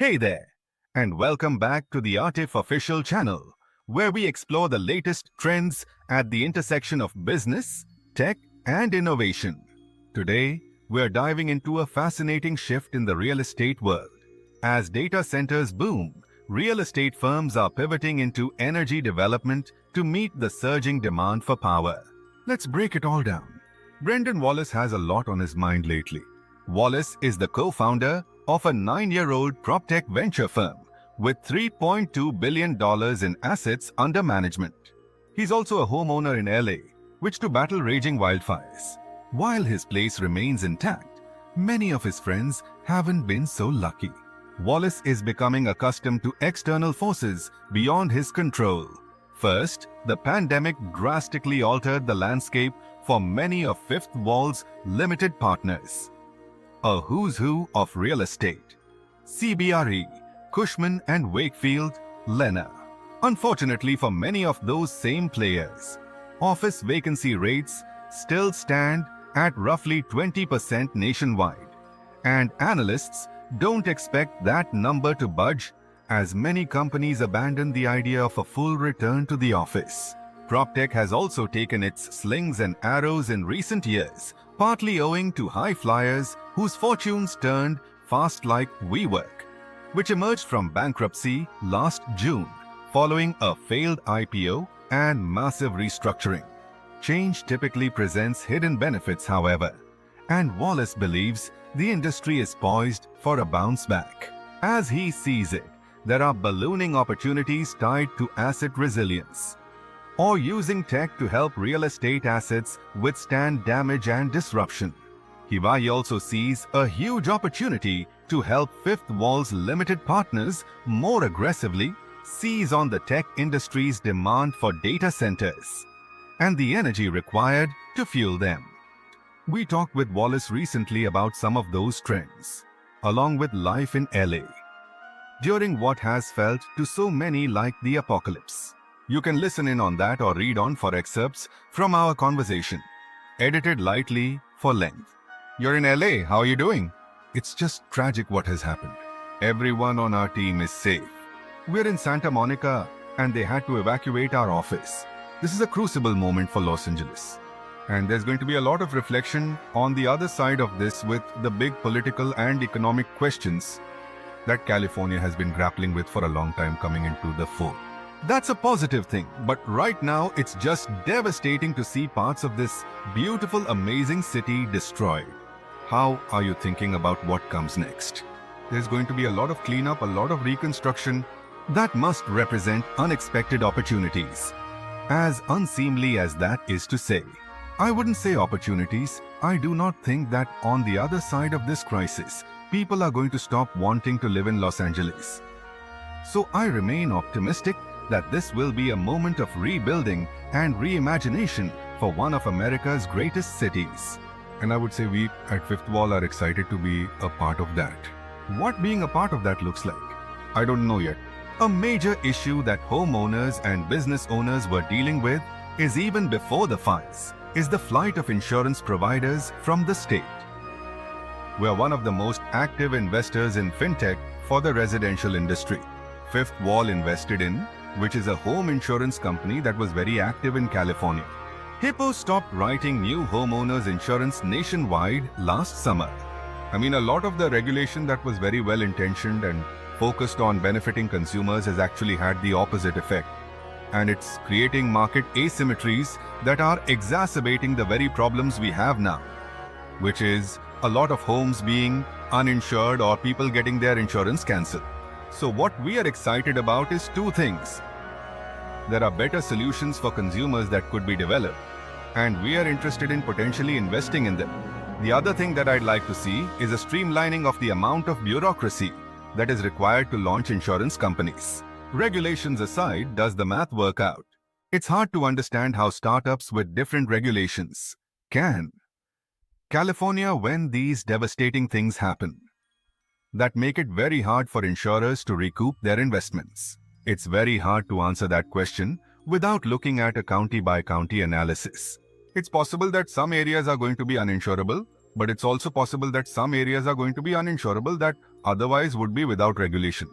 Hey there, and welcome back to the Artif official channel, where we explore the latest trends at the intersection of business, tech, and innovation. Today, we're diving into a fascinating shift in the real estate world. As data centers boom, real estate firms are pivoting into energy development to meet the surging demand for power. Let's break it all down. Brendan Wallace has a lot on his mind lately. Wallace is the co-founder of a 9-year-old proptech venture firm with $3.2 billion in assets under management. He's also a homeowner in LA, which to battle raging wildfires. While his place remains intact, many of his friends haven't been so lucky. Wallace is becoming accustomed to external forces beyond his control. First, the pandemic drastically altered the landscape for many of Fifth Wall's limited partners. A who's who of real estate. CBRE, Cushman & Wakefield, Lena. Unfortunately for many of those same players, office vacancy rates still stand at roughly 20% nationwide, and analysts don't expect that number to budge as many companies abandon the idea of a full return to the office. PropTech has also taken its slings and arrows in recent years, partly owing to high flyers whose fortunes turned fast like WeWork, which emerged from bankruptcy last June following a failed IPO and massive restructuring. Change typically presents hidden benefits, however, and Wallace believes the industry is poised for a bounce back. As he sees it, there are ballooning opportunities tied to asset resilience, or using tech to help real estate assets withstand damage and disruption. He also sees a huge opportunity to help Fifth Wall's limited partners more aggressively seize on the tech industry's demand for data centers and the energy required to fuel them. We talked with Wallace recently about some of those trends, along with life in LA, during what has felt to so many like the apocalypse. You can listen in on that or read on for excerpts from our conversation, edited lightly for length. You're in LA, how are you doing? It's just tragic what has happened. Everyone on our team is safe. We're in Santa Monica and they had to evacuate our office. This is a crucible moment for Los Angeles. And there's going to be a lot of reflection on the other side of this with the big political and economic questions that California has been grappling with for a long time coming into the fore. That's a positive thing, but right now it's just devastating to see parts of this beautiful, amazing city destroyed. How are you thinking about what comes next? There's going to be a lot of cleanup, a lot of reconstruction that must represent unexpected opportunities. As unseemly as that is to say, I wouldn't say opportunities. I do not think that on the other side of this crisis, people are going to stop wanting to live in Los Angeles. So I remain optimistic that this will be a moment of rebuilding and reimagination for one of America's greatest cities. And I would say we at Fifth Wall are excited to be a part of that. What being a part of that looks like, I don't know yet. A major issue that homeowners and business owners were dealing with is even before the fires, is the flight of insurance providers from the state. We are one of the most active investors in fintech for the residential industry. Fifth Wall invested in, which is a home insurance company that was very active in California. Hippo stopped writing new homeowners insurance nationwide last summer. I mean, a lot of the regulation that was very well intentioned and focused on benefiting consumers has actually had the opposite effect. And it's creating market asymmetries that are exacerbating the very problems we have now, which is a lot of homes being uninsured or people getting their insurance cancelled. So what we are excited about is two things. There are better solutions for consumers that could be developed, and we are interested in potentially investing in them. The other thing that I'd like to see is a streamlining of the amount of bureaucracy that is required to launch insurance companies. Regulations aside, does the math work out? It's hard to understand how startups with different regulations can. California, when these devastating things happen, that make it very hard for insurers to recoup their investments. It's very hard to answer that question without looking at a county-by-county analysis. It's possible that some areas are going to be uninsurable, but it's also possible that some areas are going to be uninsurable that otherwise would be without regulation.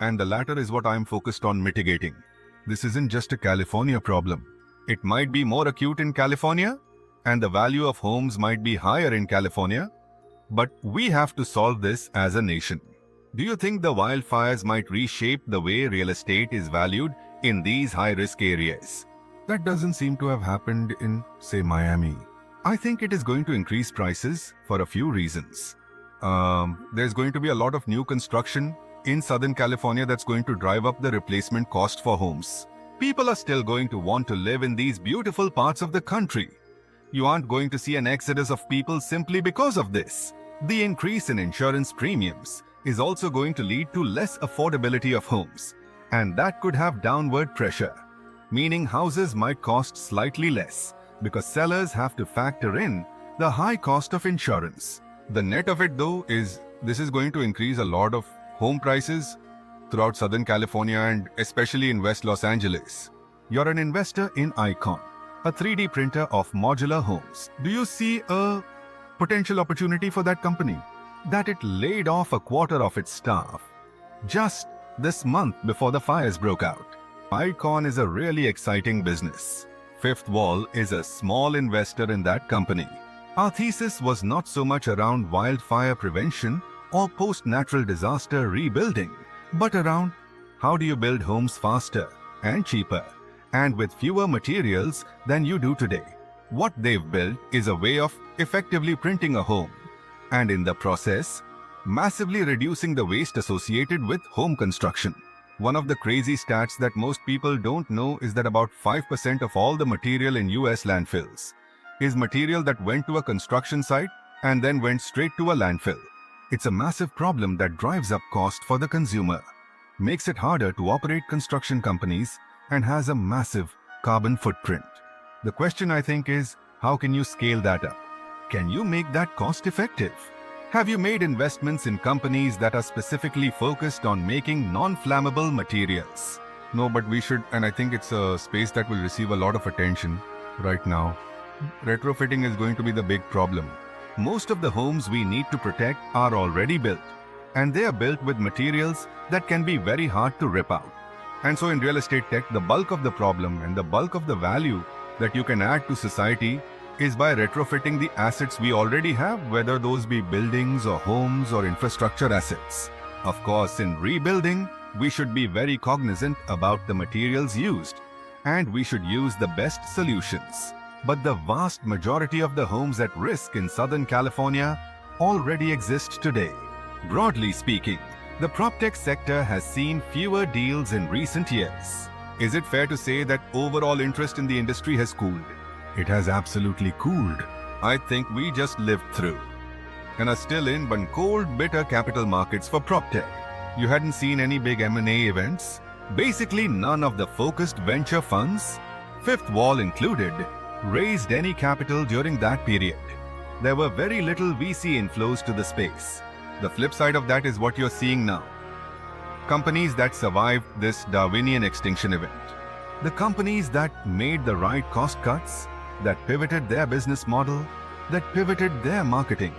And the latter is what I am focused on mitigating. This isn't just a California problem. It might be more acute in California, and the value of homes might be higher in California, but we have to solve this as a nation. Do you think the wildfires might reshape the way real estate is valued in these high-risk areas? That doesn't seem to have happened in, say, Miami. I think it is going to increase prices for a few reasons. There's going to be a lot of new construction in Southern California that's going to drive up the replacement cost for homes. People are still going to want to live in these beautiful parts of the country. You aren't going to see an exodus of people simply because of this. The increase in insurance premiums is also going to lead to less affordability of homes, and that could have downward pressure, meaning houses might cost slightly less because sellers have to factor in the high cost of insurance. The net of it, though, is this is going to increase a lot of home prices throughout Southern California and especially in West Los Angeles. You're an investor in Icon, a 3D printer of modular homes. Do you see a potential opportunity for that company? That it laid off a quarter of its staff just this month before the fires broke out. Icon is a really exciting business. Fifth Wall is a small investor in that company. Our thesis was not so much around wildfire prevention or post-natural disaster rebuilding, but around how do you build homes faster and cheaper and with fewer materials than you do today. What they've built is a way of effectively printing a home, and in the process, massively reducing the waste associated with home construction. One of the crazy stats that most people don't know is that about 5% of all the material in US landfills is material that went to a construction site and then went straight to a landfill. It's a massive problem that drives up cost for the consumer, makes it harder to operate construction companies, and has a massive carbon footprint. The question, I think, is how can you scale that up? Can you make that cost effective? Have you made investments in companies that are specifically focused on making non-flammable materials? No, but we should, and I think it's a space that will receive a lot of attention right now. Retrofitting is going to be the big problem. Most of the homes we need to protect are already built, and they are built with materials that can be very hard to rip out. And so in real estate tech, the bulk of the problem and the bulk of the value that you can add to society is by retrofitting the assets we already have, whether those be buildings or homes or infrastructure assets. Of course, in rebuilding, we should be very cognizant about the materials used, and we should use the best solutions. But the vast majority of the homes at risk in Southern California already exist today. Broadly speaking, the PropTech sector has seen fewer deals in recent years. Is it fair to say that overall interest in the industry has cooled? It has absolutely cooled. I think we just lived through and are still in but cold, bitter capital markets for PropTech. You hadn't seen any big M&A events. Basically, none of the focused venture funds, Fifth Wall included, raised any capital during that period. There were very little VC inflows to the space. The flip side of that is what you're seeing now. Companies that survived this Darwinian extinction event. The companies that made the right cost cuts, that pivoted their business model, that pivoted their marketing,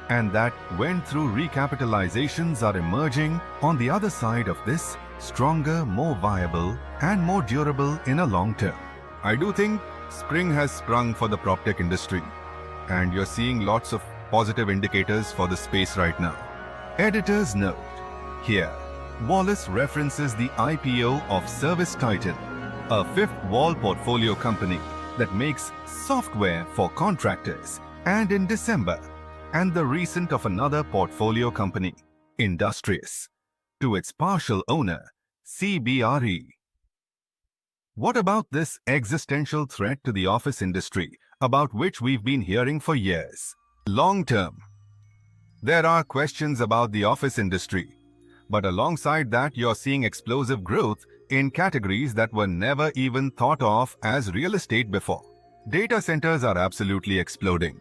and that went through recapitalizations are emerging on the other side of this stronger, more viable, and more durable in a long term. I do think spring has sprung for the PropTech industry, and you're seeing lots of positive indicators for the space right now. Editor's note. Here, Wallace references the IPO of Service Titan, a Fifth Wall portfolio company that makes software for contractors, and in December, and the recent of another portfolio company, Industrious, to its partial owner, CBRE. What about this existential threat to the office industry, about which we've been hearing for years? Long term, there are questions about the office industry, but alongside that, you're seeing explosive growth in categories that were never even thought of as real estate before. Data centers are absolutely exploding,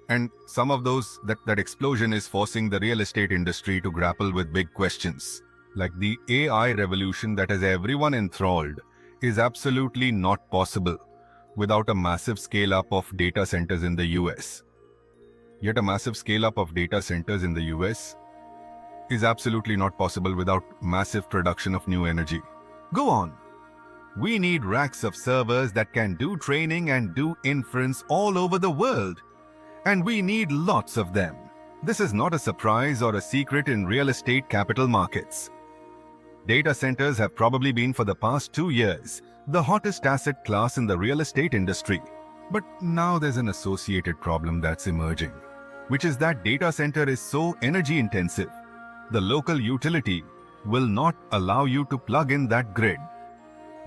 and some of that explosion is forcing the real estate industry to grapple with big questions, like the AI revolution that has everyone enthralled is absolutely not possible without a massive scale-up of data centers in the US. Yet a massive scale-up of data centers in the US is absolutely not possible without massive production of new energy. Go on. We need racks of servers that can do training and do inference all over the world. And we need lots of them. This is not a surprise or a secret in real estate capital markets. Data centers have probably been for the past 2 years the hottest asset class in the real estate industry. But now there's an associated problem that's emerging, which is that data center is so energy intensive. The local utility will not allow you to plug in that grid.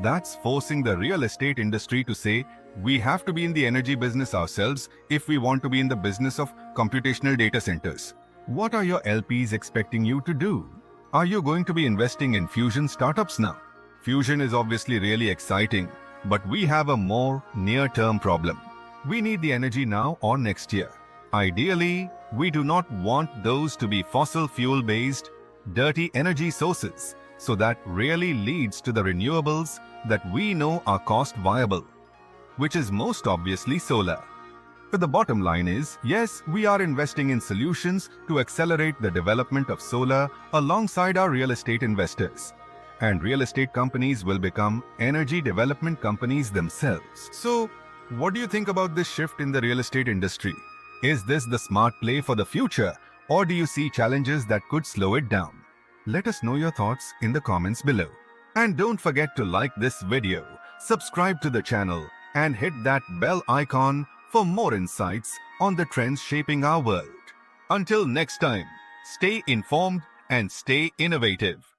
That's forcing the real estate industry to say, we have to be in the energy business ourselves if we want to be in the business of computational data centers. What are your LPs expecting you to do? Are you going to be investing in fusion startups now? Fusion is obviously really exciting, but we have a more near-term problem. We need the energy now or next year. Ideally, we do not want those to be fossil fuel-based, dirty energy sources, so that really leads to the renewables that we know are cost viable, which is most obviously solar. But the bottom line is, yes, we are investing in solutions to accelerate the development of solar alongside our real estate investors. And real estate companies will become energy development companies themselves. So, what do you think about this shift in the real estate industry? Is this the smart play for the future, or do you see challenges that could slow it down? Let us know your thoughts in the comments below. And don't forget to like this video, subscribe to the channel, and hit that bell icon for more insights on the trends shaping our world. Until next time, stay informed and stay innovative.